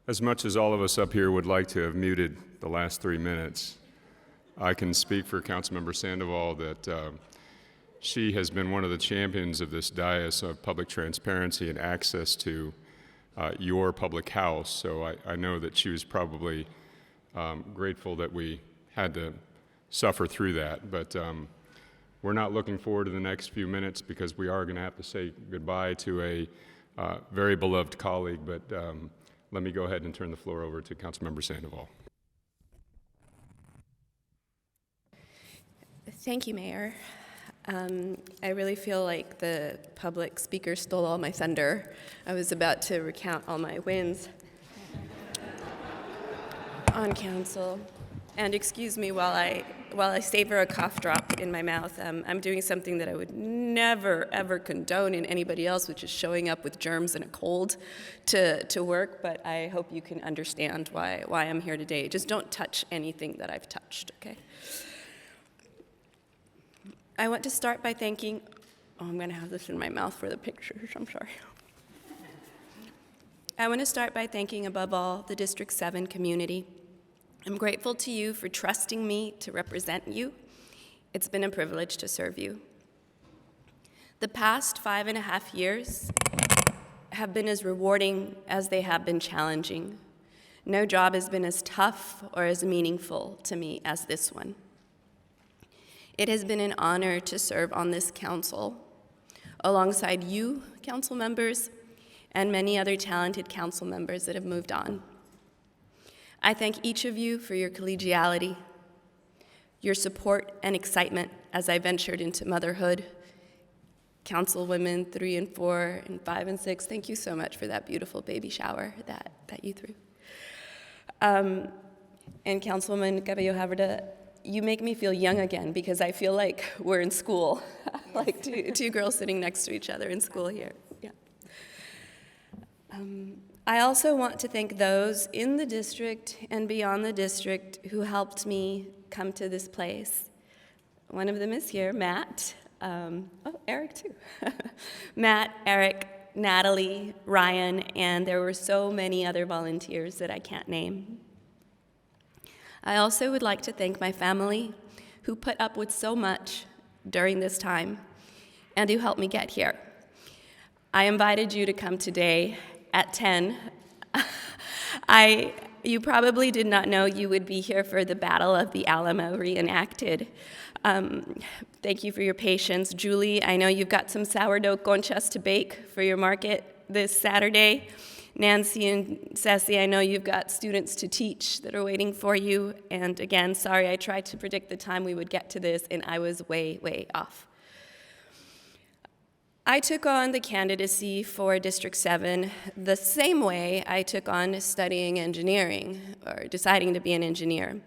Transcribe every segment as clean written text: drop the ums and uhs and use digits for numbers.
As much as all of us up here would like to have muted the last 3 minutes, I can speak for Councilmember Sandoval that she has been one of the champions of this dais of public transparency and access to your public house. So I know that she was probably grateful that we had to suffer through that. But we're not looking forward to the next few minutes because we are going to have to say goodbye to a very beloved colleague. But let me go ahead and turn the floor over to Councilmember Sandoval. Thank you, Mayor. I really feel like the public speaker stole all my thunder. I was about to recount all my wins on council. And excuse me while I savor a cough drop in my mouth. I'm doing something that I would never, ever condone in anybody else, which is showing up with germs and a cold to work, but I hope you can understand why I'm here today. Just don't touch anything that I've touched, okay? I want to start by thanking, I'm going to have this in my mouth for the pictures, I'm sorry. I want to start by thanking, above all, the District 7 community. I'm grateful to you for trusting me to represent you. It's been a privilege to serve you. The past 5.5 years have been as rewarding as they have been challenging. No job has been as tough or as meaningful to me as this one. It has been an honor to serve on this council alongside you, council members, and many other talented council members that have moved on. I thank each of you for your collegiality, your support and excitement as I ventured into motherhood. Councilwomen 3 and 4 and 5 and 6, thank you so much for that beautiful baby shower that you threw. And Councilwoman Cabello-Haverda, you make me feel young again because I feel like we're in school, like two girls sitting next to each other in school here. Yeah. I also want to thank those in the district and beyond the district who helped me come to this place. One of them is here, Matt. Eric too. Matt, Eric, Natalie, Ryan, and there were so many other volunteers that I can't name. I also would like to thank my family who put up with so much during this time and who helped me get here. I invited you to come today at 10. You probably did not know you would be here for the Battle of the Alamo reenacted. Thank you for your patience. Julie, I know you've got some sourdough conchas to bake for your market this Saturday. Nancy and Ceci, I know you've got students to teach that are waiting for you. And again, sorry, I tried to predict the time we would get to this, and I was way, way off. I took on the candidacy for District 7 the same way I took on studying engineering, or deciding to be an engineer.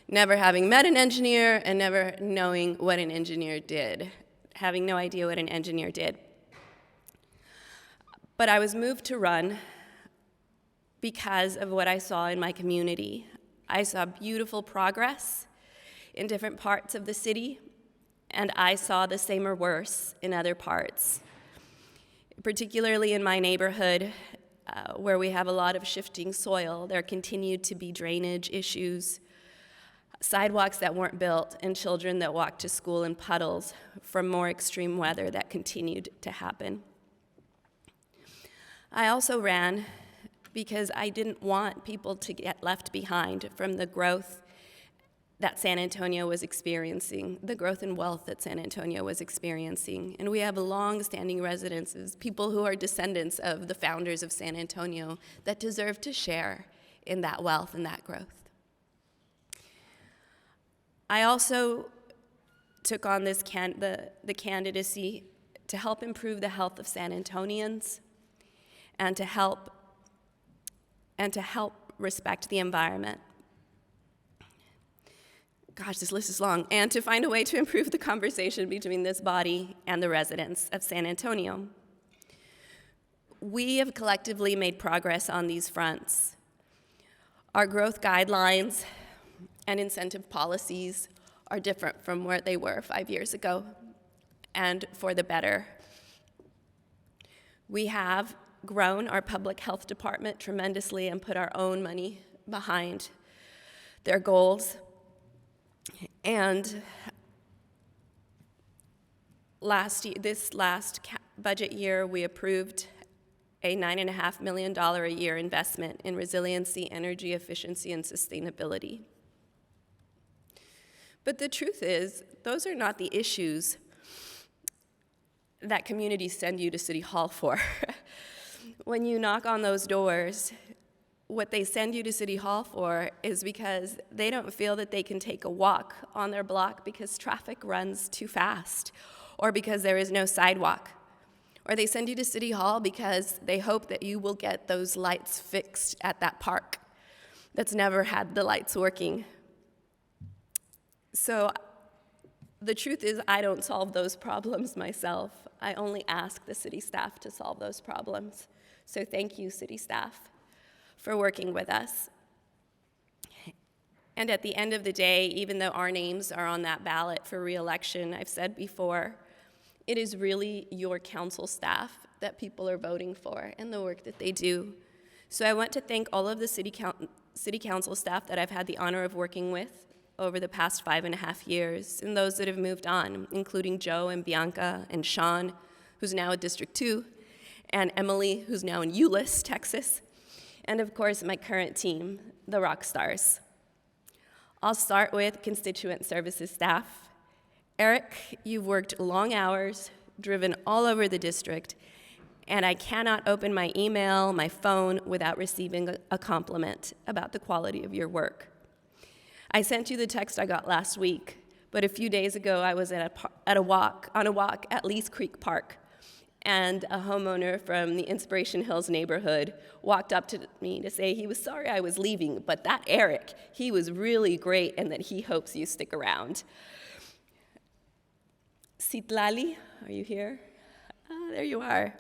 Never having met an engineer and never knowing what an engineer did, having no idea what an engineer did. But I was moved to run because of what I saw in my community. I saw beautiful progress in different parts of the city, and I saw the same or worse in other parts. Particularly in my neighborhood, where we have a lot of shifting soil, there continued to be drainage issues, sidewalks that weren't built, and children that walked to school in puddles from more extreme weather that continued to happen. I also ran because I didn't want people to get left behind from the growth that San Antonio was experiencing, the growth and wealth that San Antonio was experiencing. And we have long-standing residences, people who are descendants of the founders of San Antonio that deserve to share in that wealth and that growth. I also took on this the candidacy to help improve the health of San Antonians and to help respect the environment. Gosh, this list is long. And to find a way to improve the conversation between this body and the residents of San Antonio. We have collectively made progress on these fronts. Our growth guidelines and incentive policies are different from where they were 5 years ago, and for the better. We have grown our public health department tremendously and put our own money behind their goals. And this last budget year, we approved a $9.5 million a year investment in resiliency, energy efficiency, and sustainability. But the truth is, those are not the issues that communities send you to City Hall for. When you knock on those doors, what they send you to City Hall for is because they don't feel that they can take a walk on their block because traffic runs too fast, or because there is no sidewalk. Or they send you to City Hall because they hope that you will get those lights fixed at that park that's never had the lights working. So the truth is, I don't solve those problems myself. I only ask the city staff to solve those problems. So thank you, city staff, for working with us. And at the end of the day, even though our names are on that ballot for re-election, I've said before, it is really your council staff that people are voting for and the work that they do. So I want to thank all of the city council staff that I've had the honor of working with over the past 5.5 years, and those that have moved on, including Joe and Bianca and Sean, who's now at District 2, and Emily, who's now in Euless, Texas, and of course my current team, the rock stars. I'll start with constituent services staff. Eric, you've worked long hours, driven all over the district, and I cannot open my email, my phone, without receiving a compliment about the quality of your work. I sent you the text I got last week, but a few days ago I was on a walk at Lee's Creek Park, and a homeowner from the Inspiration Hills neighborhood walked up to me to say he was sorry I was leaving, but that Eric, he was really great and that he hopes you stick around. Citlali, are you here? Ah, there you are.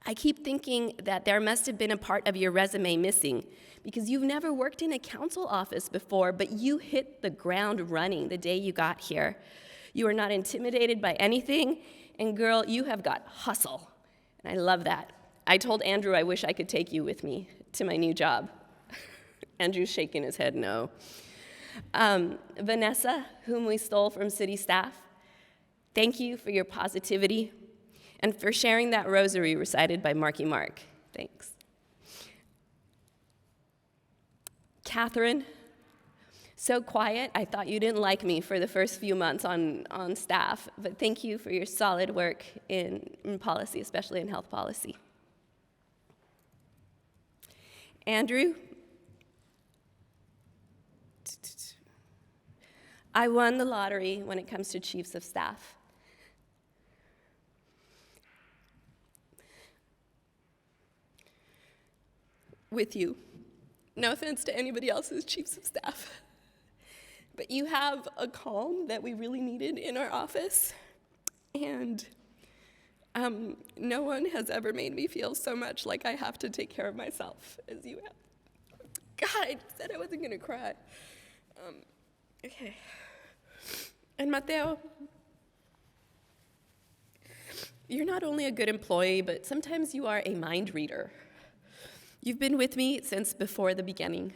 I keep thinking that there must have been a part of your resume missing because you've never worked in a council office before, but you hit the ground running the day you got here. You are not intimidated by anything, and girl, you have got hustle. And I love that. I told Andrew I wish I could take you with me to my new job. Andrew's shaking his head no. Vanessa, whom we stole from city staff, thank you for your positivity and for sharing that rosary recited by Marky Mark. Thanks. Catherine, so quiet, I thought you didn't like me for the first few months on staff, but thank you for your solid work in policy, especially in health policy. Andrew, I won the lottery when it comes to chiefs of staff. With you. No offense to anybody else's chiefs of staff. But you have a calm that we really needed in our office. And no one has ever made me feel so much like I have to take care of myself as you have. God, I said I wasn't gonna cry. Okay. And Mateo, you're not only a good employee, but sometimes you are a mind reader. You've been with me since before the beginning.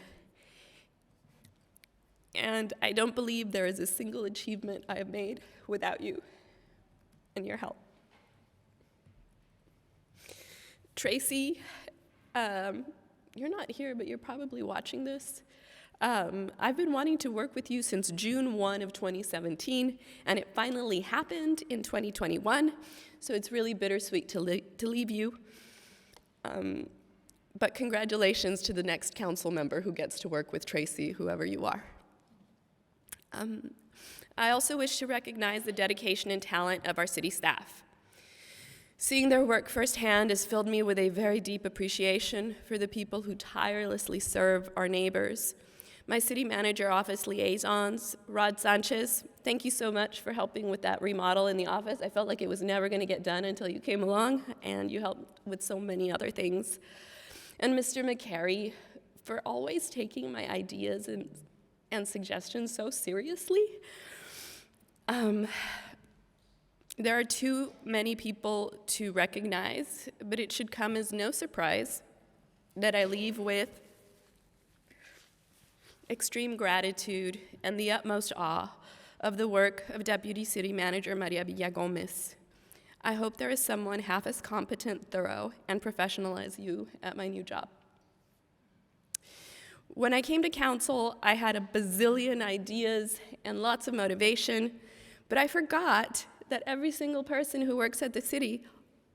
And I don't believe there is a single achievement I have made without you and your help. Tracy, you're not here, but you're probably watching this. I've been wanting to work with you since June 1 of 2017, and it finally happened in 2021, so it's really bittersweet to leave you. But congratulations to the next council member who gets to work with Tracy, whoever you are. I also wish to recognize the dedication and talent of our city staff. Seeing their work firsthand has filled me with a very deep appreciation for the people who tirelessly serve our neighbors. My city manager office liaisons, Rod Sanchez, thank you so much for helping with that remodel in the office. I felt like it was never gonna get done until you came along, and you helped with so many other things. And Mr. McCary, for always taking my ideas and suggestions so seriously. There are too many people to recognize, but it should come as no surprise that I leave with extreme gratitude and the utmost awe of the work of Deputy City Manager Maria Villagomez. I hope there is someone half as competent, thorough, and professional as you at my new job. When I came to council, I had a bazillion ideas and lots of motivation, but I forgot that every single person who works at the city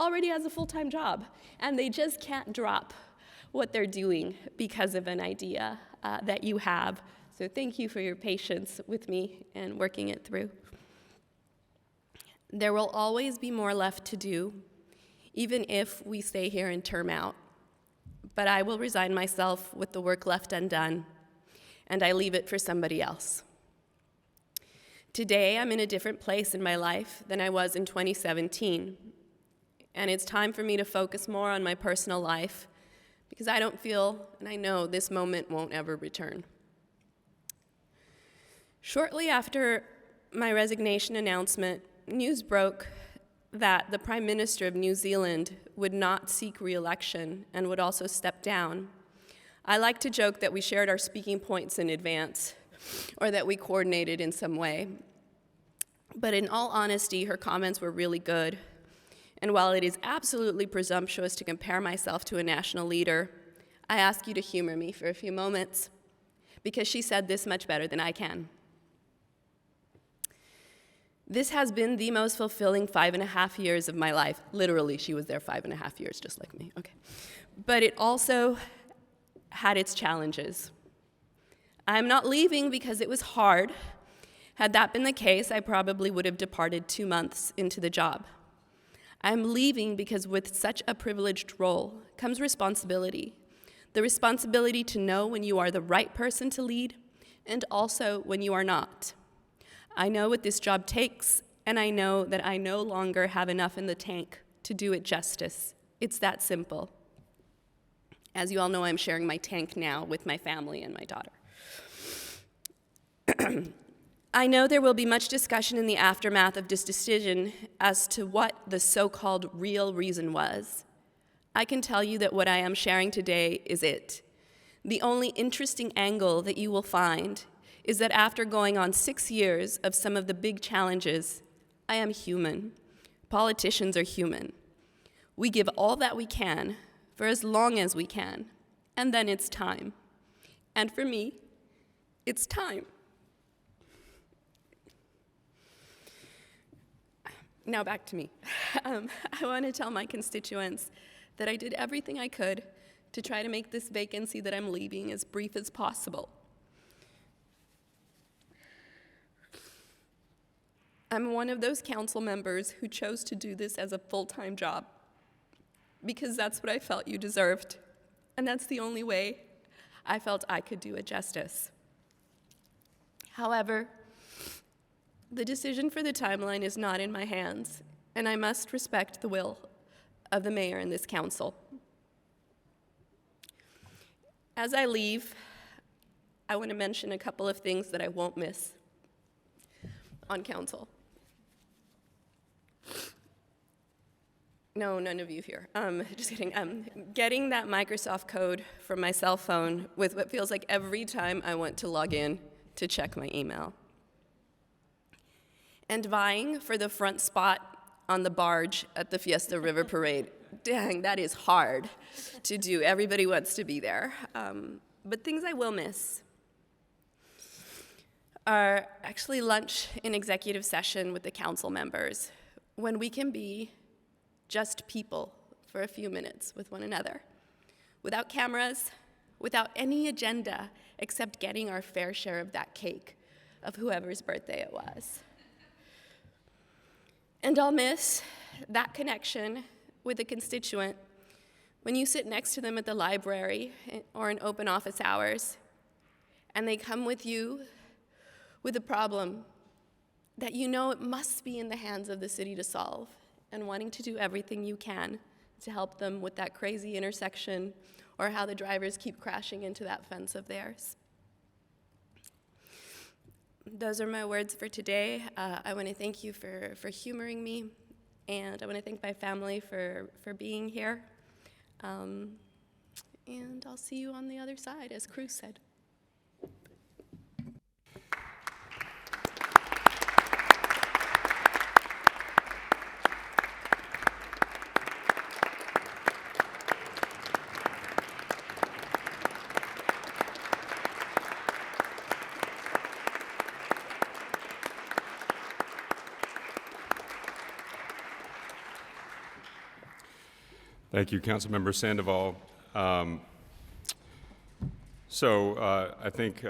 already has a full-time job, and they just can't drop what they're doing because of an idea that you have. So thank you for your patience with me and working it through. There will always be more left to do, even if we stay here and term out. But I will resign myself with the work left undone, and I leave it for somebody else. Today, I'm in a different place in my life than I was in 2017, and it's time for me to focus more on my personal life because I don't feel, and I know this moment won't ever return. Shortly after my resignation announcement, news broke that the Prime Minister of New Zealand would not seek re-election and would also step down. I like to joke that we shared our speaking points in advance, or that we coordinated in some way. But in all honesty, her comments were really good. And while it is absolutely presumptuous to compare myself to a national leader, I ask you to humor me for a few moments, because she said this much better than I can. This has been the most fulfilling 5.5 years of my life. Literally, she was there 5.5 years, just like me, okay. But it also had its challenges. I'm not leaving because it was hard. Had that been the case, I probably would have departed 2 months into the job. I'm leaving because with such a privileged role comes responsibility. The responsibility to know when you are the right person to lead, and also when you are not. I know what this job takes, and I know that I no longer have enough in the tank to do it justice. It's that simple. As you all know, I'm sharing my tank now with my family and my daughter. I know there will be much discussion in the aftermath of this decision as to what the so-called real reason was. I can tell you that what I am sharing today is it. The only interesting angle that you will find is that after going on 6 years of some of the big challenges, I am human. Politicians are human. We give all that we can for as long as we can, and then it's time. And for me, it's time. Now back to me. I want to tell my constituents that I did everything I could to try to make this vacancy that I'm leaving as brief as possible. I'm one of those council members who chose to do this as a full-time job because that's what I felt you deserved, and that's the only way I felt I could do it justice. However, the decision for the timeline is not in my hands, and I must respect the will of the mayor and this council. As I leave, I want to mention a couple of things that I won't miss on council. No, none of you here. Just kidding. Getting that Microsoft code from my cell phone with what feels like every time I want to log in to check my email. And vying for the front spot on the barge at the Fiesta River Parade. Dang, that is hard to do. Everybody wants to be there. But things I will miss are actually lunch in executive session with the council members, when we can be just people for a few minutes with one another, without cameras, without any agenda except getting our fair share of that cake of whoever's birthday it was. And I'll miss that connection with a constituent when you sit next to them at the library or in open office hours, and they come with you with a problem that you know it must be in the hands of the city to solve, and wanting to do everything you can to help them with that crazy intersection or how the drivers keep crashing into that fence of theirs. those are my words for today. I want to thank you for humoring me, and I want to thank my family for being here. And I'll see you on the other side, as Cruz said. Thank you, Councilmember Sandoval. I think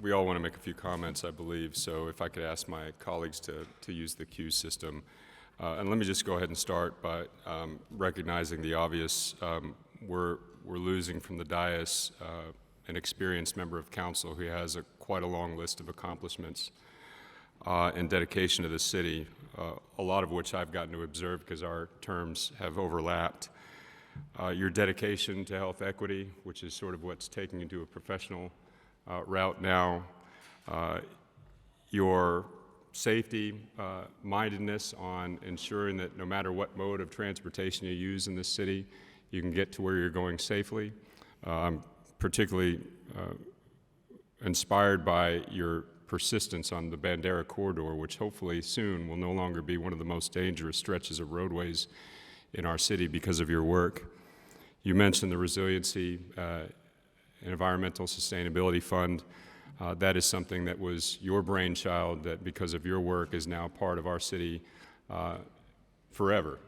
we all want to make a few comments, I believe. So if I could ask my colleagues to use the cue system. And let me just go ahead and start by recognizing the obvious. We're losing from the dais an experienced member of council who has quite a long list of accomplishments and dedication to the city, a lot of which I've gotten to observe because our terms have overlapped. Your dedication to health equity, which is sort of what's taking you to a professional route now, your safety mindedness on ensuring that no matter what mode of transportation you use in this city, you can get to where you're going safely. I'm particularly inspired by your persistence on the Bandera corridor, which hopefully soon will no longer be one of the most dangerous stretches of roadways in our city because of your work. You mentioned the Resiliency and Environmental Sustainability Fund. That is something that was your brainchild that because of your work is now part of our city forever.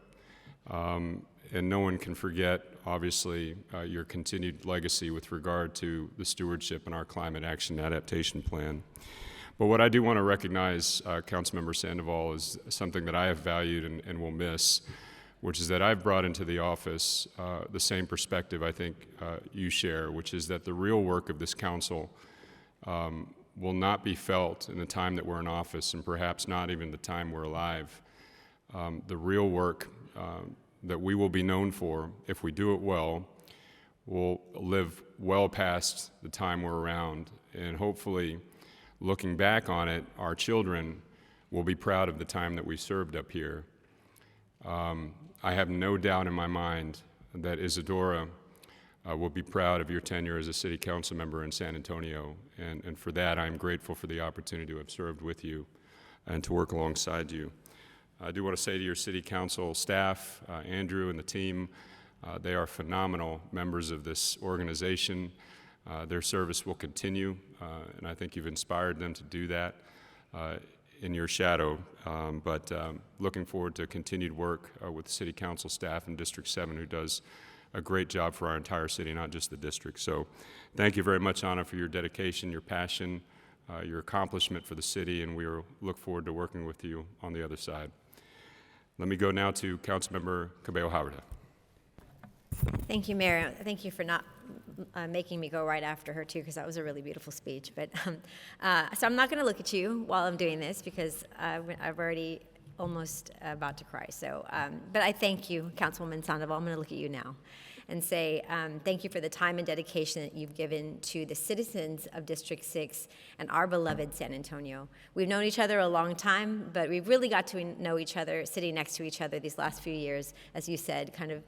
And no one can forget, obviously, your continued legacy with regard to the stewardship in our Climate Action Adaptation Plan. But what I do want to recognize, Councilmember Sandoval, is something that I have valued and will miss, which is that I've brought into the office the same perspective I think you share, which is that the real work of this council will not be felt in the time that we're in office and perhaps not even the time we're alive. The real work that we will be known for, if we do it well, will live well past the time we're around, and hopefully, looking back on it, our children will be proud of the time that we served up here. I have no doubt in my mind that Isadora will be proud of your tenure as a city council member in San Antonio, and for that I'm grateful for the opportunity to have served with you and to work alongside you. I do want to say to your city council staff, Andrew and the team, they are phenomenal members of this organization. Their service will continue, and I think you've inspired them to do that in your shadow. But looking forward to continued work with the City Council staff in District 7, who does a great job for our entire city, not just the district. So thank you very much, Ana, for your dedication, your passion, your accomplishment for the city, and we look forward to working with you on the other side. Let me go now to Councilmember Cabello-Haverda. Thank you, Mayor. Thank you for not making me go right after her, too, because that was a really beautiful speech. But so I'm not going to look at you while I'm doing this because I've already almost about to cry. So, but I thank you, Councilwoman Sandoval. I'm going to look at you now and say thank you for the time and dedication that you've given to the citizens of District 6 and our beloved San Antonio. We've known each other a long time, but we've really got to know each other, sitting next to each other these last few years, as you said, kind of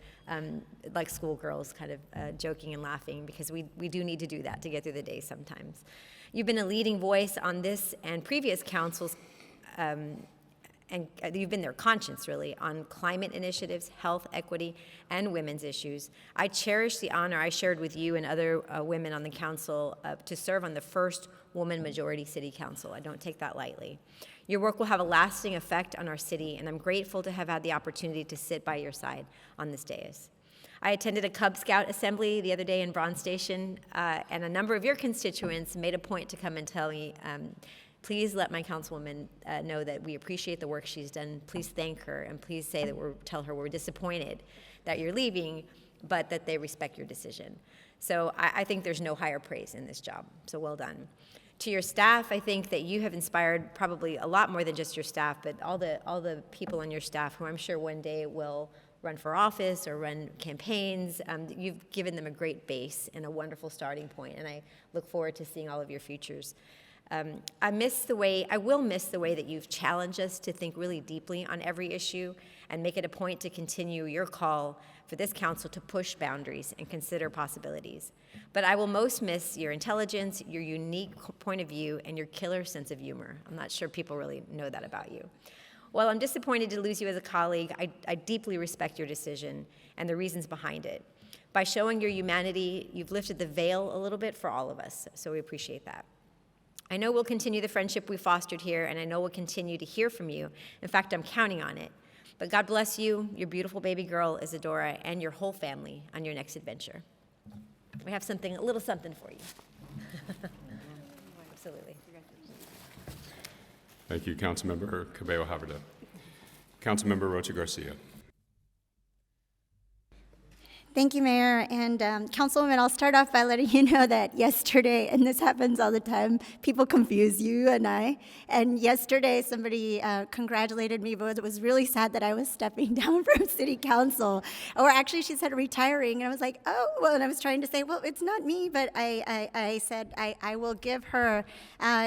like schoolgirls, kind of joking and laughing, because we do need to do that to get through the day sometimes. You've been a leading voice on this and previous councils, and you've been their conscience, really, on climate initiatives, health equity, and women's issues. I cherish the honor I shared with you and other women on the council to serve on the first woman majority city council. I don't take that lightly. Your work will have a lasting effect on our city, and I'm grateful to have had the opportunity to sit by your side on this dais. I attended a Cub Scout assembly the other day in Bronze Station, and a number of your constituents made a point to come and tell me, please let my councilwoman know that we appreciate the work she's done. Please thank her, and please say that tell her we're disappointed that you're leaving, but that they respect your decision. So I think there's no higher praise in this job, so well done. To your staff, I think that you have inspired probably a lot more than just your staff, but all the people on your staff who I'm sure one day will run for office or run campaigns. You've given them a great base and a wonderful starting point, and I look forward to seeing all of your futures. I will miss the way that you've challenged us to think really deeply on every issue and make it a point to continue your call for this council to push boundaries and consider possibilities. But I will most miss your intelligence, your unique point of view, and your killer sense of humor. I'm not sure people really know that about you. While I'm disappointed to lose you as a colleague, I deeply respect your decision and the reasons behind it. By showing your humanity, you've lifted the veil a little bit for all of us, so we appreciate that. I know we'll continue the friendship we fostered here, and I know we'll continue to hear from you. In fact, I'm counting on it. But God bless you, your beautiful baby girl, Isadora, and your whole family on your next adventure. We have a little something for you. Absolutely. Thank you, Councilmember Cabello-Haverda. Councilmember Rocha Garcia. Thank you, Mayor. And Councilwoman, I'll start off by letting you know that yesterday, and this happens all the time, people confuse you and I. And yesterday, somebody congratulated me, but it was really sad that I was stepping down from City Council. Or actually, she said retiring, and I was like, oh, well, and I was trying to say, well, it's not me, but I said, I will give her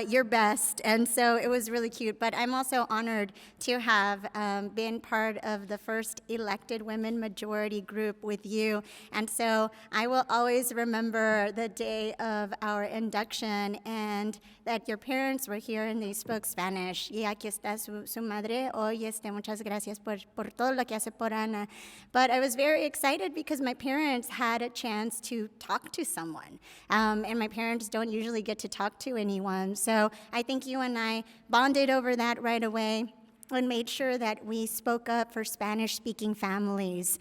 your best. And so it was really cute. But I'm also honored to have been part of the first elected women majority group with you. And so I will always remember the day of our induction and that your parents were here and they spoke Spanish. Y aquí está su madre hoy. Muchas gracias por todo lo que hace por Ana. But I was very excited because my parents had a chance to talk to someone. And my parents don't usually get to talk to anyone. So I think you and I bonded over that right away and made sure that we spoke up for Spanish-speaking families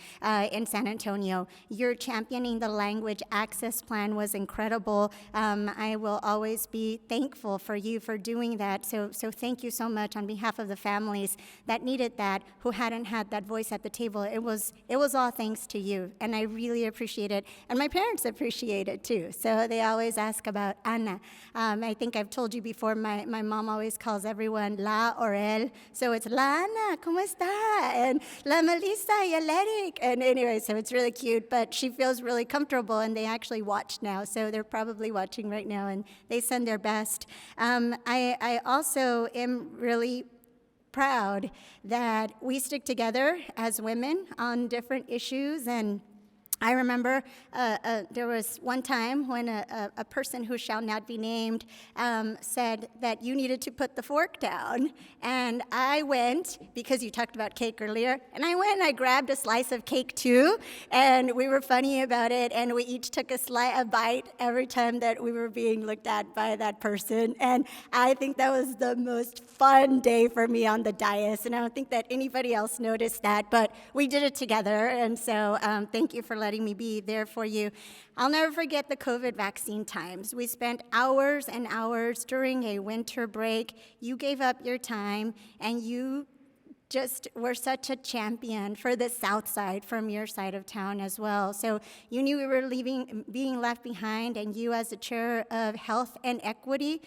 in San Antonio. Your championing the language access plan was incredible. I will always be thankful for you for doing that. So thank you so much on behalf of the families that needed that, who hadn't had that voice at the table. It was all thanks to you, and I really appreciate it. And my parents appreciate it too. So they always ask about Ana. I think I've told you before, my mom always calls everyone La or El. So it's La Ana, ¿cómo está? And La Melissa y el Eric. And anyway, so it's really cute, but she feels really comfortable, and they actually watch now, so they're probably watching right now, and they send their best. I also am really proud that we stick together as women on different issues. And I remember there was one time when a person who shall not be named said that you needed to put the fork down. And I went, because you talked about cake earlier, and I went and I grabbed a slice of cake too, and we were funny about it, and we each took a bite every time that we were being looked at by that person. And I think that was the most fun day for me on the dais, and I don't think that anybody else noticed that, but we did it together, and so thank you for letting me be there for you. I'll never forget the COVID vaccine times. We spent hours and hours during a winter break. You gave up your time, and you just were such a champion for the South Side from your side of town as well. So you knew we were being left behind, and you as the chair of Health and Equity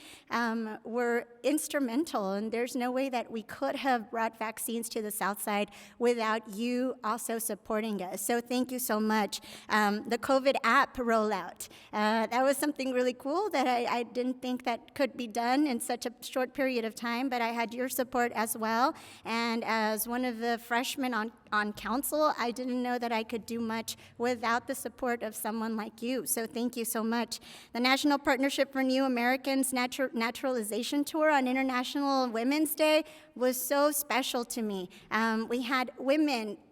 were instrumental, and there's no way that we could have brought vaccines to the South Side without you also supporting us. So thank you so much. The COVID app rollout, that was something really cool that I didn't think that could be done in such a short period of time, but I had your support as well. And as one of the freshmen on council, I didn't know that I could do much without the support of someone like you. So thank you so much. The National Partnership for New Americans Naturalization Tour on International Women's Day was so special to me. We had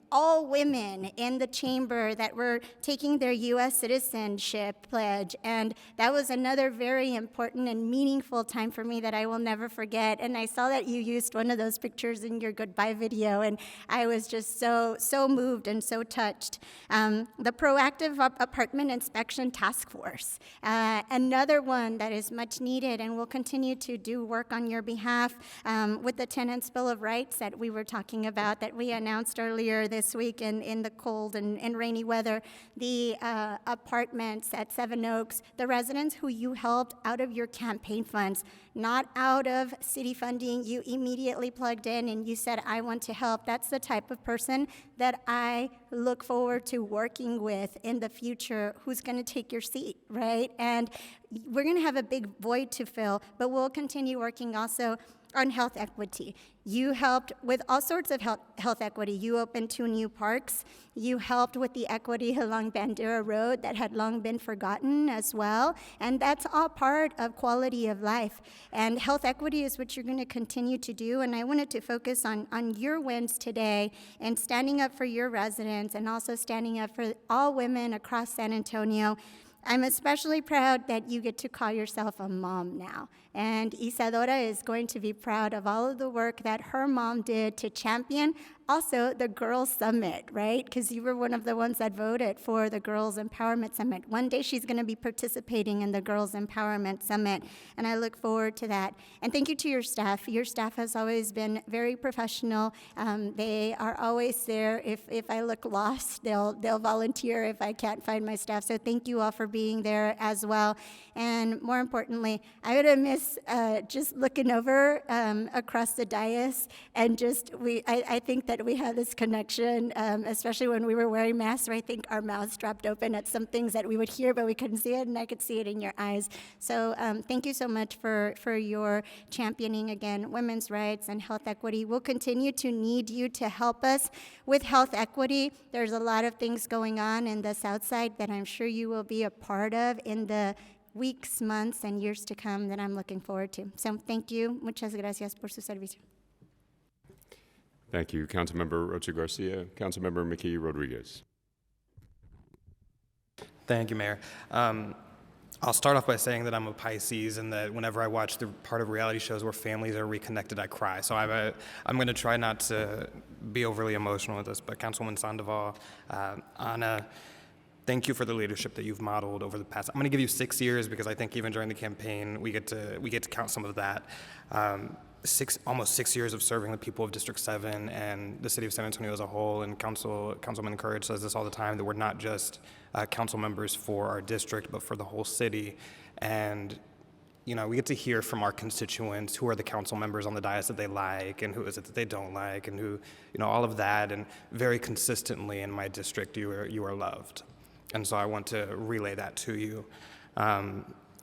all women in the chamber that were taking their U.S. citizenship pledge, and that was another very important and meaningful time for me that I will never forget. And I saw that you used one of those pictures in your goodbye video, and I was just so moved and so touched. The Proactive Apartment Inspection Task Force, another one that is much needed and will continue to do work on your behalf with the Tenants' Bill of Rights that we were talking about, that we announced earlier this week in the cold and rainy weather, the apartments at Seven Oaks, the residents who you helped out of your campaign funds, not out of city funding. You immediately plugged in and you said, I want to help. That's the type of person that I look forward to working with in the future, who's going to take your seat, right? And we're going to have a big void to fill, but we'll continue working also on health equity. You helped with all sorts of health equity. You opened 2 new parks. You helped with the equity along Bandera Road that had long been forgotten as well. And that's all part of quality of life. And health equity is what you're going to continue to do. And I wanted to focus on your wins today and standing up for your residents and also standing up for all women across San Antonio. I'm especially proud that you get to call yourself a mom now. And Isadora is going to be proud of all of the work that her mom did to champion also the Girls Summit, right? Because you were one of the ones that voted for the Girls Empowerment Summit. One day she's going to be participating in the Girls Empowerment Summit, and I look forward to that. And thank you to your staff. Your staff has always been very professional. They are always there. If I look lost, they'll volunteer if I can't find my staff. So thank you all for being there as well. And more importantly, I would have missed just looking over across the dais and just I think that we have this connection, especially when we were wearing masks, where I think our mouths dropped open at some things that we would hear, but we couldn't see it, and I could see it in your eyes. So thank you so much for your championing, again, women's rights and health equity. We'll continue to need you to help us with health equity. There's a lot of things going on in the South Side that I'm sure you will be a part of in the weeks, months, and years to come that I'm looking forward to. So thank you. Muchas gracias por su servicio. Thank you, Councilmember Rocha Garcia. Councilmember McKee Rodriguez. Thank you, Mayor. I'll start off by saying that I'm a Pisces, and that whenever I watch the part of reality shows where families are reconnected, I cry. So I'm going to try not to be overly emotional with this. But Councilwoman Sandoval, Ana, thank you for the leadership that you've modeled over the past. I'm going to give you 6 years because I think even during the campaign we get to count some of that. Almost 6 years of serving the people of District 7 and the city of San Antonio as a whole. And Councilman Courage says this all the time, that we're not just council members for our district, but for the whole city. And we get to hear from our constituents who are the council members on the dais that they like and who is it that they don't like, and who, all of that. And very consistently in my district, you are loved. And so I want to relay that to you.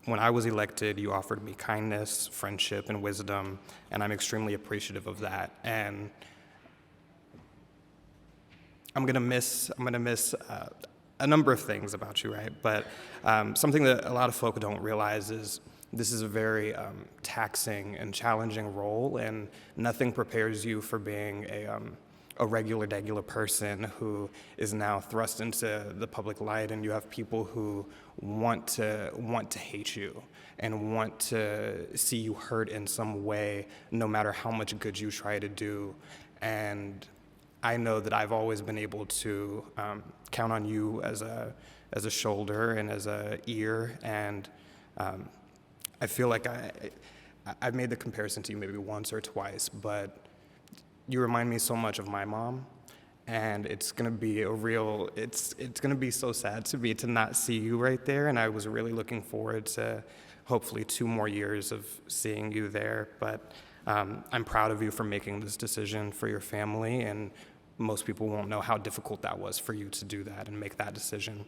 When I was elected, you offered me kindness, friendship, and wisdom, and I'm extremely appreciative of that. And I'm gonna miss a number of things about you, right? But something that a lot of folk don't realize is this is a very taxing and challenging role, and nothing prepares you for being a regular person who is now thrust into the public light, and you have people who want to hate you and want to see you hurt in some way, no matter how much good you try to do. And I know that I've always been able to count on you as a shoulder and as a ear, and I feel like I've made the comparison to you maybe once or twice, but you remind me so much of my mom, and it's gonna be it's gonna be so sad to me to not see you right there. And I was really looking forward to hopefully 2 more years of seeing you there. But I'm proud of you for making this decision for your family, and most people won't know how difficult that was for you to do that and make that decision.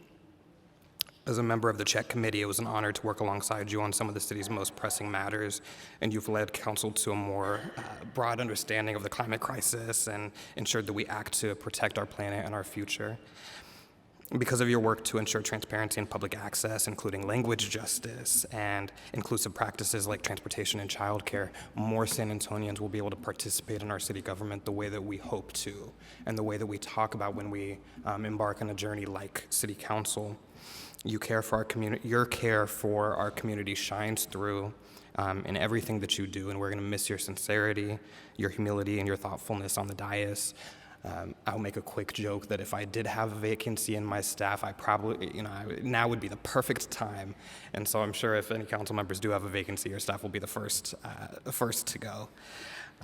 As a member of the Check Committee, it was an honor to work alongside you on some of the city's most pressing matters, and you've led council to a more broad understanding of the climate crisis and ensured that we act to protect our planet and our future. Because of your work to ensure transparency and public access, including language justice and inclusive practices like transportation and childcare, more San Antonians will be able to participate in our city government the way that we hope to, and the way that we talk about when we embark on a journey like city council. Your care for our community shines through in everything that you do, and we're going to miss your sincerity, your humility, and your thoughtfulness on the dais. I'll make a quick joke that if I did have a vacancy in my staff, I probably, now would be the perfect time. And so I'm sure if any council members do have a vacancy, your staff will be the first to go.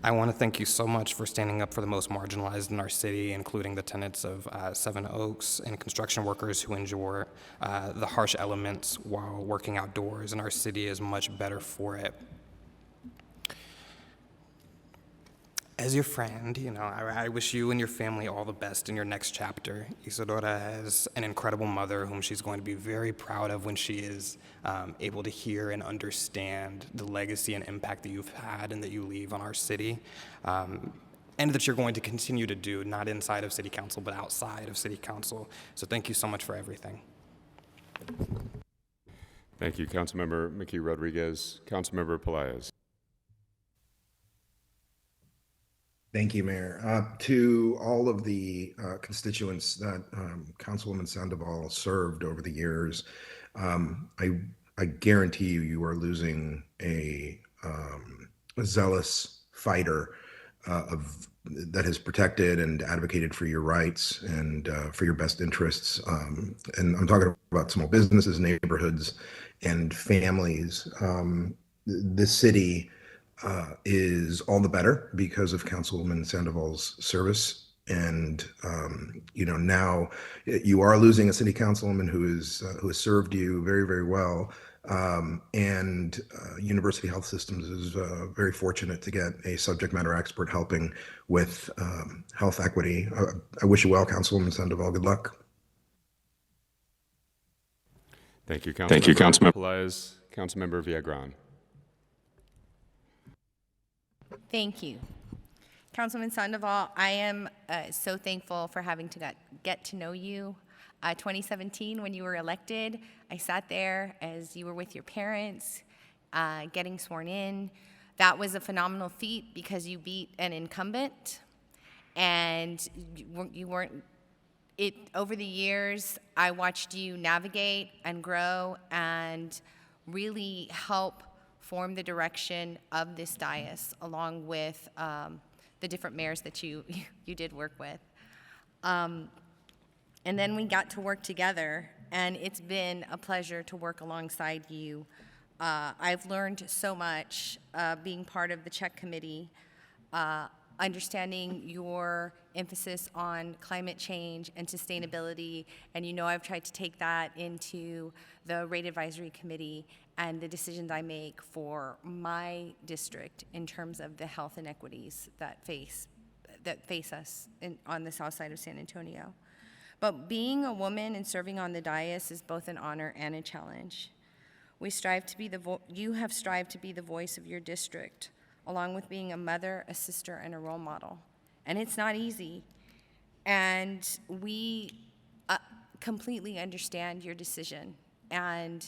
I want to thank you so much for standing up for the most marginalized in our city, including the tenants of Seven Oaks and construction workers who endure the harsh elements while working outdoors, and our city is much better for it. As your friend, I wish you and your family all the best in your next chapter. Isadora has an incredible mother whom she's going to be very proud of when she is able to hear and understand the legacy and impact that you've had and that you leave on our city, and that you're going to continue to do, not inside of City Council, but outside of City Council. So thank you so much for everything. Thank you, Councilmember Mickey Rodriguez. Councilmember Pelaez. Thank you, Mayor. To all of the constituents that Councilwoman Sandoval served over the years, I guarantee you are losing a zealous fighter that has protected and advocated for your rights and for your best interests. And I'm talking about small businesses, neighborhoods, and families. This city is all the better because of Councilwoman Sandoval's service. And now you are losing a city councilwoman who has served you very, very well. And University Health Systems is very fortunate to get a subject matter expert helping with health equity. I wish you well, Councilwoman Sandoval. Good luck. Thank you, Councilmember Pelaez. Councilmember Viagran. Thank you. Councilwoman Sandoval, I am so thankful for having to get to know you. 2017, when you were elected, I sat there as you were with your parents, getting sworn in. That was a phenomenal feat because you beat an incumbent, and you weren't. Over the years, I watched you navigate and grow and really help form the direction of this dais, along with the different mayors that you did work with. And then we got to work together, and it's been a pleasure to work alongside you. I've learned so much being part of the Check Committee, understanding your emphasis on climate change and sustainability, and I've tried to take that into the Rate Advisory Committee and the decisions I make for my district in terms of the health inequities that face us on the south side of San Antonio. But being a woman and serving on the dais is both an honor and a challenge. You have strived to be the voice of your district, along with being a mother, a sister, and a role model. And it's not easy. And we completely understand your decision. And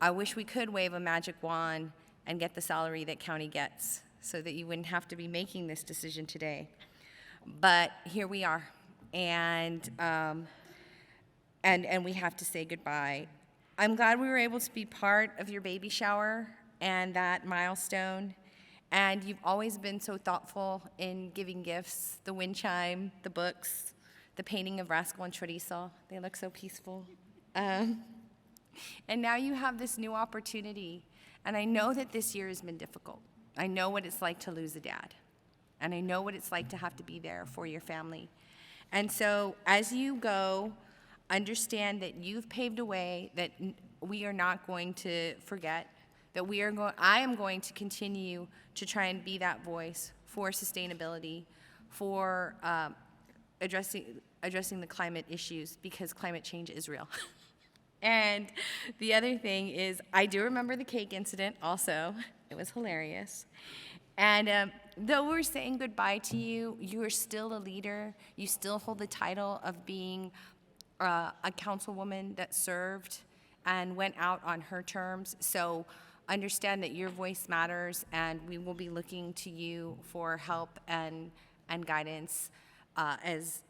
I wish we could wave a magic wand and get the salary that county gets so that you wouldn't have to be making this decision today. But here we are. And we have to say goodbye. I'm glad we were able to be part of your baby shower and that milestone. And you've always been so thoughtful in giving gifts, the wind chime, the books, the painting of Rascal and Chorizo. They look so peaceful. And now you have this new opportunity. And I know that this year has been difficult. I know what it's like to lose a dad. And I know what it's like to have to be there for your family. And so as you go, understand that you've paved a way that we are not going to forget, that I am going to continue to try and be that voice for sustainability, for addressing the climate issues, because climate change is real. And the other thing is, I do remember the cake incident also. It was hilarious. And though we're saying goodbye to you, you are still a leader. You still hold the title of being a councilwoman that served and went out on her terms. So understand that your voice matters, and we will be looking to you for help and guidance as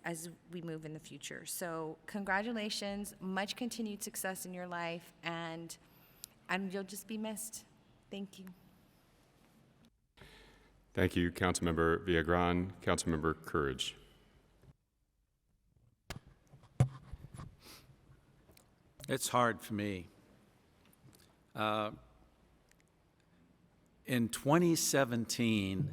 we move in the future. So congratulations, much continued success in your life, and you'll just be missed. Thank you. Thank you, Councilmember Viagran. Councilmember Courage. It's hard for me. In 2017,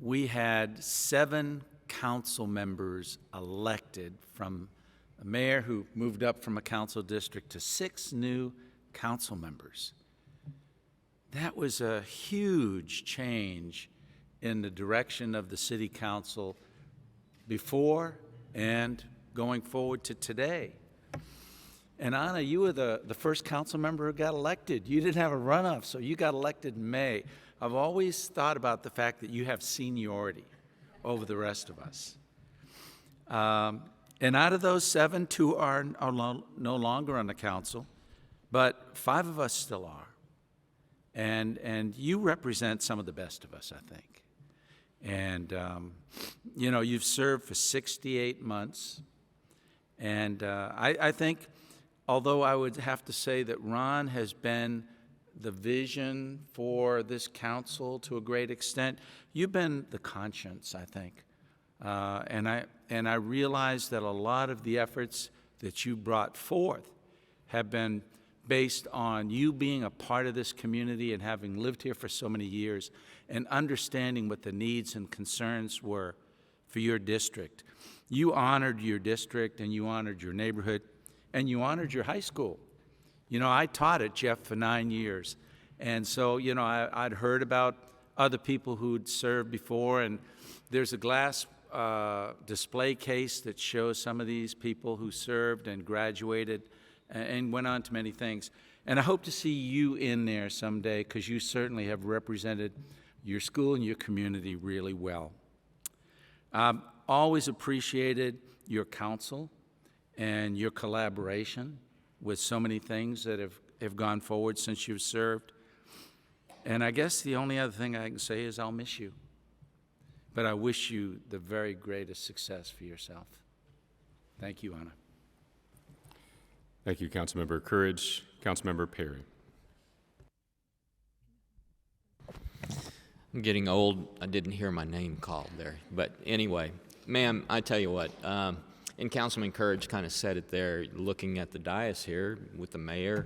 we had 7 council members elected, from a mayor who moved up from a council district to 6 new council members. That was a huge change in the direction of the city council before and going forward to today. And Ana, you were the first council member who got elected. You didn't have a runoff, so you got elected in May. I've always thought about the fact that you have seniority over the rest of us. And out of those 7, 2 are no longer on the council, but 5 of us still are. And you represent some of the best of us, I think. And, you know, you've served for 68 months. And I think, although I would have to say that Ron has been the vision for this council to a great extent, you've been the conscience, I think. And I realize that a lot of the efforts that you brought forth have been based on you being a part of this community and having lived here for so many years and understanding what the needs and concerns were for your district. You honored your district, and you honored your neighborhood, and you honored your high school. You know, I taught at Jeff for 9 years, and so, you know, I'd heard about other people who'd served before, and there's a glass display case that shows some of these people who served and graduated and went on to many things. And I hope to see you in there someday, because you certainly have represented your school and your community really well. Always appreciated your counsel and your collaboration with so many things that have gone forward since you've served. And I guess the only other thing I can say is I'll miss you. But I wish you the very greatest success for yourself. Thank you, Ana. Thank you, Councilmember Courage. Councilmember Perry. I'm getting old. I didn't hear my name called there. But anyway, ma'am, I tell you what, and Councilman Courage kind of said it there, looking at the dais here with the mayor,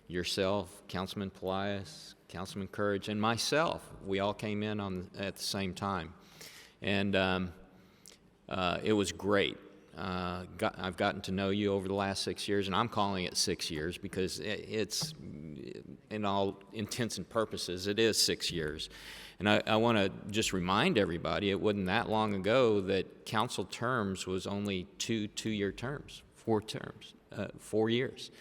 yourself, Councilman Pelias, Councilman Courage, and myself. We all came in at the same time. And it was great. I've gotten to know you over the last 6 years, and I'm calling it 6 years because it's, in all intents and purposes, it is 6 years. And I want to just remind everybody, it wasn't that long ago that council terms was only two-year terms, 4 terms, 4 years.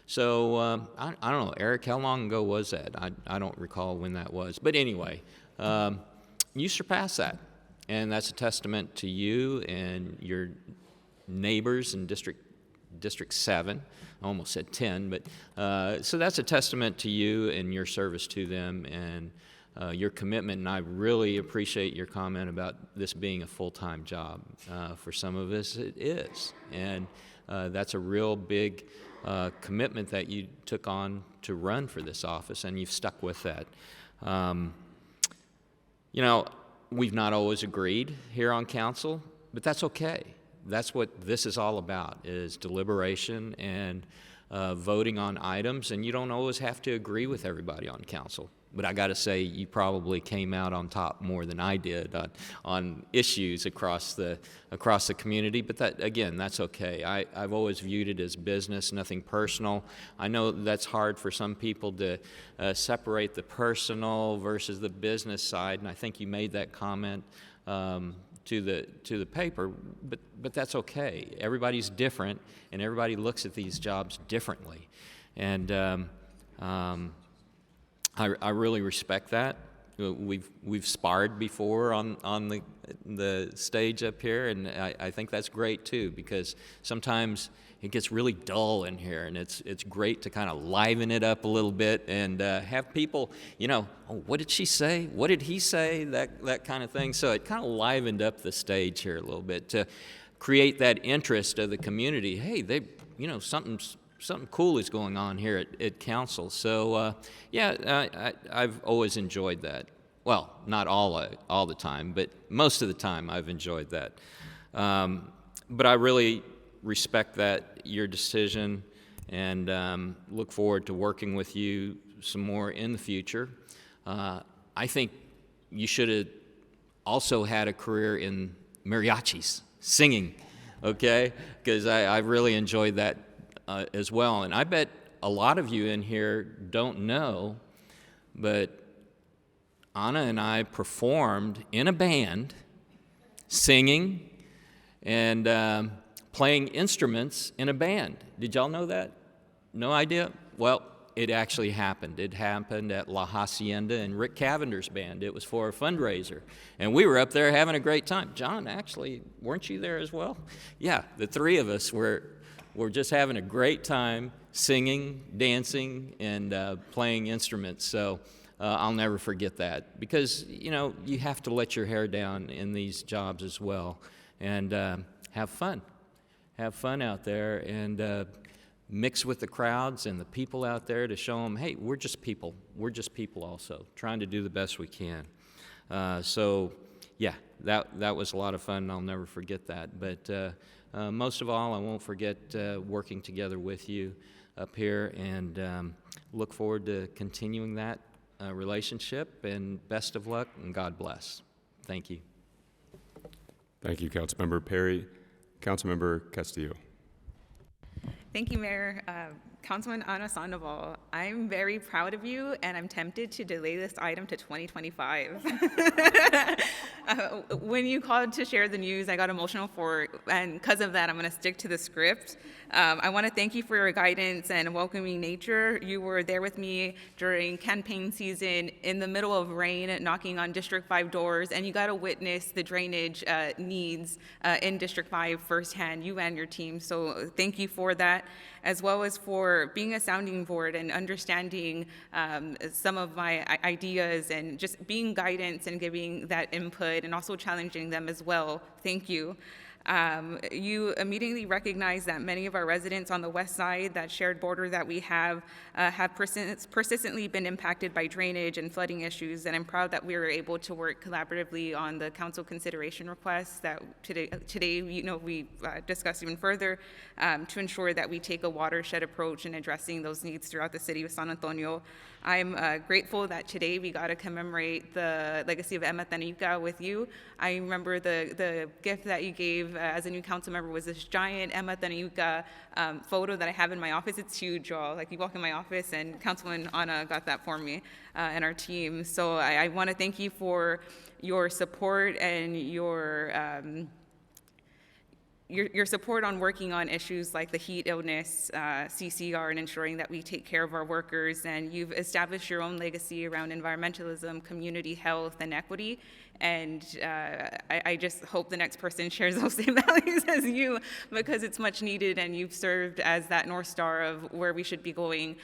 So I don't know, Eric, how long ago was that? I don't recall when that was. But anyway, you surpassed that. And that's a testament to you and your neighbors in District 7. I almost said 10, but so that's a testament to you and your service to them and your commitment. And I really appreciate your comment about this being a full-time job. For some of us, it is. And that's a real big commitment that you took on to run for this office, and you've stuck with that. You know, we've not always agreed here on council, but that's okay. That's what this is all about, is deliberation and voting on items, and you don't always have to agree with everybody on council. But I got to say, you probably came out on top more than I did on issues across the community. But that, again, that's okay. I've always viewed it as business, nothing personal. I know that's hard for some people to separate the personal versus the business side, and I think you made that comment to the paper. But that's okay. Everybody's different, and everybody looks at these jobs differently, and I really respect that. We've sparred before on the stage up here, and I think that's great too, because sometimes it gets really dull in here, and it's great to kind of liven it up a little bit and have people, you know, oh, what did she say? What did he say? That kind of thing. So it kind of livened up the stage here a little bit to create that interest of the community. Hey, something cool is going on here at council. So I've always enjoyed that. Well, not all the time, but most of the time I've enjoyed that. But I really respect that, your decision, and look forward to working with you some more in the future. I think you should have also had a career in mariachis, singing, okay? Because I really enjoyed that as well. And I bet a lot of you in here don't know, but Ana and I performed in a band, singing and playing instruments in a band. Did y'all know that? No idea? Well, it actually happened. It happened at La Hacienda in Rick Cavender's band. It was for a fundraiser. And we were up there having a great time. John, actually, weren't you there as well? Yeah, the three of us were just having a great time singing, dancing, and playing instruments. So I'll never forget that, because, you know, you have to let your hair down in these jobs as well, and have fun. Have fun out there, and mix with the crowds and the people out there to show them, hey, we're just people. We're just people also, trying to do the best we can. So, yeah, that was a lot of fun, and I'll never forget that. But most of all, I won't forget working together with you up here, and look forward to continuing that relationship, and best of luck, and God bless. Thank you. Thank you, Councilmember Perry. Councilmember Castillo. Thank you, Mayor. Councilwoman Ana Sandoval, I'm very proud of you, and I'm tempted to delay this item to 2025. When you called to share the news, I got emotional and because of that, I'm going to stick to the script. I want to thank you for your guidance and welcoming nature. You were there with me during campaign season in the middle of rain, knocking on District 5 doors, and you got to witness the drainage needs in District 5 firsthand, you and your team. So thank you for that, as well as for being a sounding board and understanding some of my ideas, and just being guidance and giving that input, and also challenging them as well. Thank you. You immediately recognized that many of our residents on the west side, that shared border that we have persistently been impacted by drainage and flooding issues, and I'm proud that we were able to work collaboratively on the council consideration requests that today we discussed even further, to ensure that we take a watershed approach in addressing those needs throughout the city of San Antonio. I'm grateful that today we got to commemorate the legacy of Emma Tanica with you. I remember the gift that you gave as a new council member was this giant Emma Tanica photo that I have in my office. It's huge, y'all. Like, you walk in my office, and Councilwoman Ana got that for me and our team. So I want to thank you for your support and your support on working on issues like the heat illness, CCR, and ensuring that we take care of our workers. And you've established your own legacy around environmentalism, community health, and equity. And I just hope the next person shares those same values as you, because it's much needed, and you've served as that North Star of where we should be going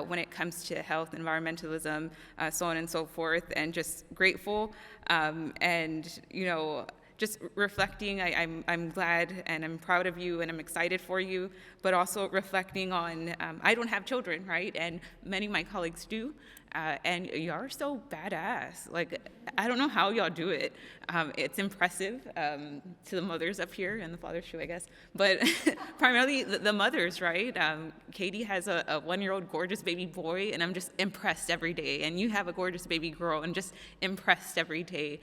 when it comes to health, environmentalism, so on and so forth. And just grateful, and just reflecting, I'm glad and I'm proud of you and I'm excited for you, but also reflecting on, I don't have children, right? And many of my colleagues do, and y'all are so badass. Like, I don't know how y'all do it. It's impressive to the mothers up here, and the fathers too, I guess, but primarily the mothers, right? Katie has a 1-year-old gorgeous baby boy, and I'm just impressed every day. And you have a gorgeous baby girl, and just impressed every day.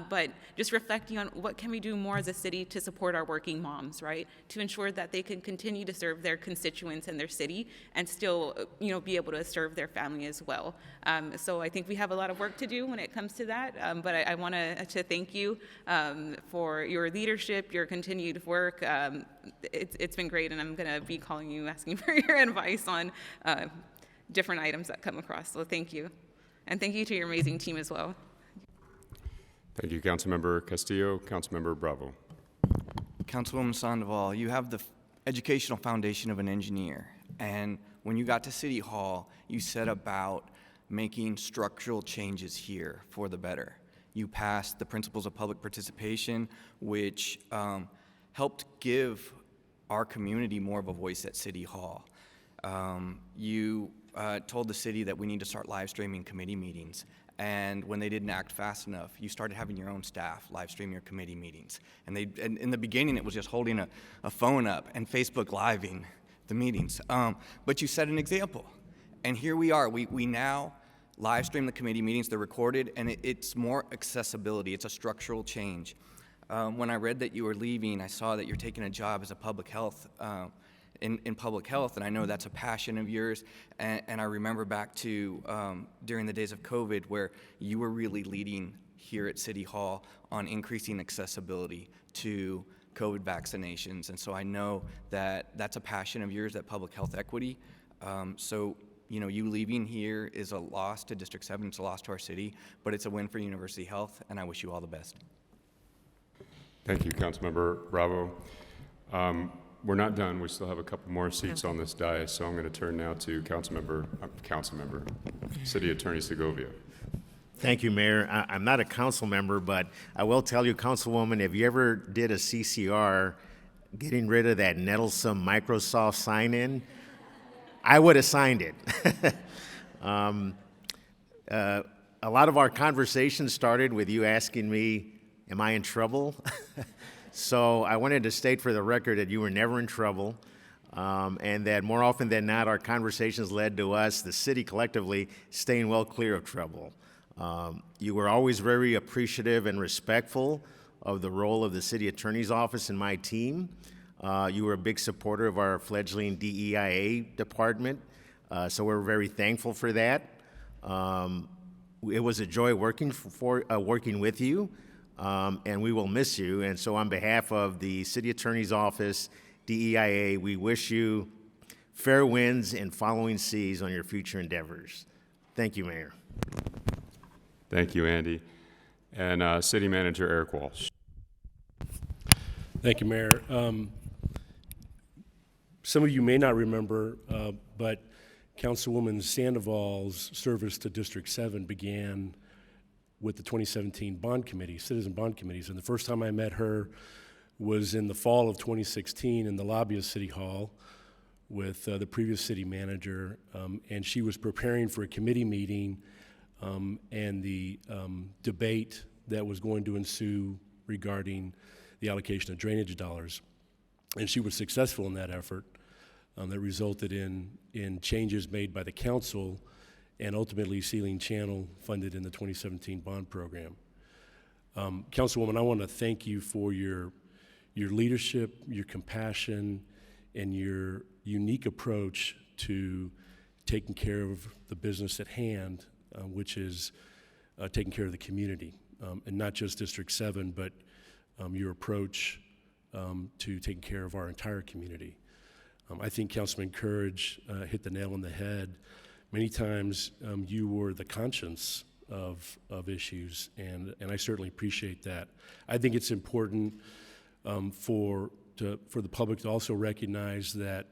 But just reflecting on what can we do more as a city to support our working moms, right? To ensure that they can continue to serve their constituents in their city and still, be able to serve their family as well. So I think we have a lot of work to do when it comes to that. But I want to thank you for your leadership, your continued work. It's been great, and I'm going to be calling you, asking for your advice on different items that come across. So thank you. And thank you to your amazing team as well. Thank you, Councilmember Castillo. Councilmember Bravo. Councilwoman Sandoval, you have the educational foundation of an engineer, and when you got to City Hall, you set about making structural changes here for the better. You passed the principles of public participation, which helped give our community more of a voice at City Hall. You told the city that we need to start live streaming committee meetings. And when they didn't act fast enough, you started having your own staff live stream your committee meetings. And in the beginning, it was just holding a phone up and Facebook Living the meetings. But you set an example. And here we are. We now live stream the committee meetings. They're recorded, and it's more accessibility. It's a structural change. When I read that you were leaving, I saw that you're taking a job as a public health, in public health, and I know that's a passion of yours. And I remember back to during the days of COVID where you were really leading here at City Hall on increasing accessibility to COVID vaccinations. And so I know that that's a passion of yours, that public health equity. So, you know, you leaving here is a loss to District 7, it's a loss to our city, but it's a win for University Health, and I wish you all the best. Thank you, Councilmember Bravo. We're not done. We still have a couple more seats on this dais, so I'm going to turn now to Councilmember, City Attorney Segovia. Thank you, Mayor. I'm not a council member, but I will tell you, Councilwoman, if you ever did a CCR getting rid of that nettlesome Microsoft sign-in, I would have signed it. A lot of our conversations started with you asking me, am I in trouble? So I wanted to state for the record that you were never in trouble, and that more often than not, our conversations led to us, the city collectively, staying well clear of trouble. You were always very appreciative and respectful of the role of the city attorney's office and my team. You were a big supporter of our fledgling DEIA department, so we're very thankful for that. It was a joy working with you, and we will miss you. And so on behalf of the city attorney's office, DEIA, we wish you fair winds and following seas on your future endeavors. Thank you, Mayor. Thank you, Andy. And City Manager Eric Walsh. Thank you, Mayor. Some of you may not remember, but Councilwoman Sandoval's service to District 7 began with the 2017 bond committee, citizen bond committees. And the first time I met her was in the fall of 2016 in the lobby of City Hall with the previous city manager. And she was preparing for a committee meeting and the debate that was going to ensue regarding the allocation of drainage dollars. And she was successful in that effort that resulted in changes made by the council and ultimately Sealing Channel funded in the 2017 bond program. Councilwoman, I want to thank you for your leadership, your compassion, and your unique approach to taking care of the business at hand, which is taking care of the community, and not just District 7, but your approach to taking care of our entire community. I think Councilman Courage hit the nail on the head. Many times you were the conscience of issues, and I certainly appreciate that. I think it's important for the public to also recognize that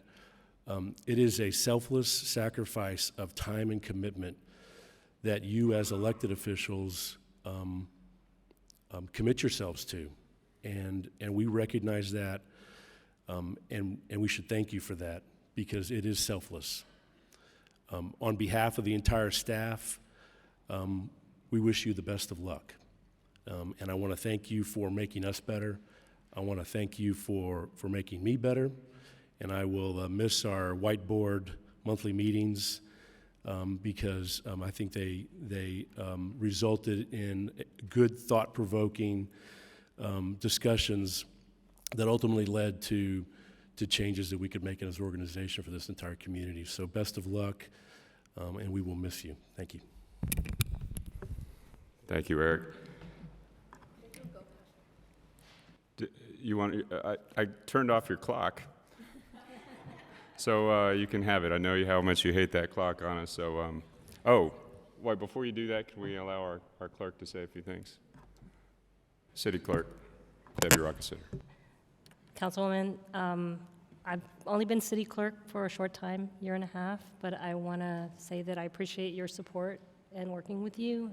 it is a selfless sacrifice of time and commitment that you as elected officials commit yourselves to. And we recognize that, and we should thank you for that, because it is selfless. On behalf of the entire staff, we wish you the best of luck. And I want to thank you for making us better. I want to thank you for making me better. And I will miss our whiteboard monthly meetings because I think they resulted in good, thought-provoking discussions that ultimately led to changes that we could make in this organization for this entire community. So best of luck, and we will miss you. Thank you. Thank you, Eric. I turned off your clock, so you can have it. I know how much you hate that clock on us. So, wait, before you do that, can we allow our clerk to say a few things? City Clerk, Debbie Rockesitter. Councilwoman, I've only been city clerk for a short time, year and a half, but I want to say that I appreciate your support and working with you.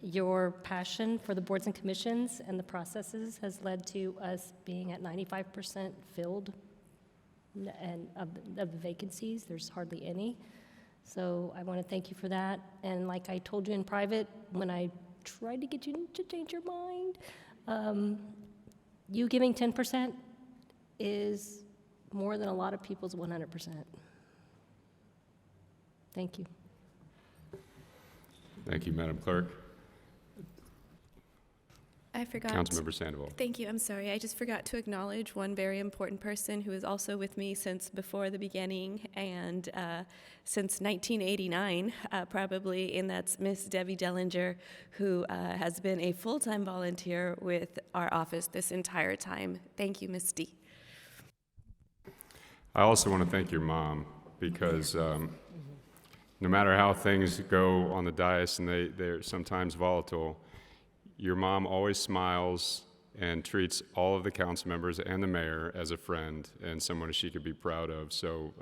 Your passion for the boards and commissions and the processes has led to us being at 95% filled, and of the vacancies, there's hardly any. So I want to thank you for that. And like I told you in private, when I tried to get you to change your mind, you giving 10% is more than a lot of people's 100%. Thank you. Thank you, Madam Clerk. I forgot. Councilmember Sandoval. Thank you. I'm sorry. I just forgot to acknowledge one very important person who is also with me since before the beginning and since 1989, probably, and that's Miss Debbie Dellinger, who has been a full-time volunteer with our office this entire time. Thank you, Miss D. I also want to thank your mom because no matter how things go on the dais, and they're sometimes volatile, your mom always smiles and treats all of the council members and the mayor as a friend and someone she could be proud of. So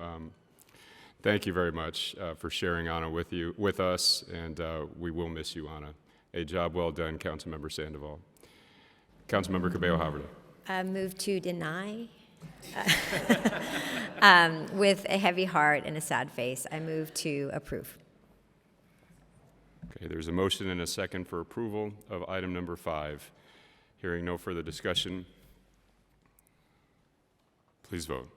thank you very much for sharing Ana with us, and we will miss you, Ana. A job well done, Councilmember Sandoval. Councilmember Cabello-Haverty. Move to deny. With a heavy heart and a sad face, I move to approve. Okay, there's a motion and a second for approval of item number 5. Hearing no further discussion, please vote.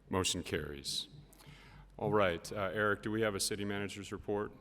Motion carries. All right, Eric, do we have a city manager's report?